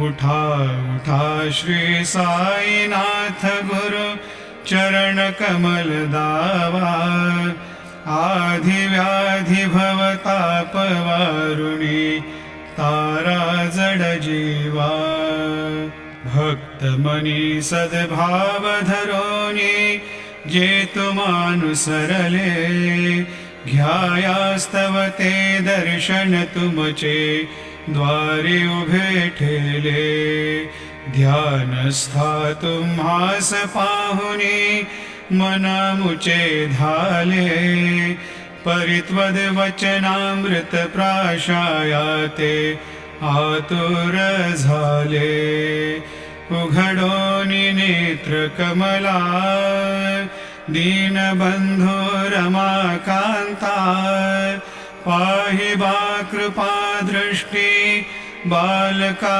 उठा उठा श्री साईनाथ गुरु चरण कमल दावा आधि व्याधि भवताप वारुणी तारा जड जीवा भक्त मनी सद्भाव धरोनी जे तुमानुसरले घ्यायास्तव ते दर्शन तुमचे द्वारी उभे ठेले ध्यानस्था तुम्हास पाहुनी मना मुचे धाले परित्वद वचनामृत प्राशायाते आतुर झाले उघडोनी नेत्र कमला दीनबंधो रमाकांता पाहि बा कृपा दृष्टी बालका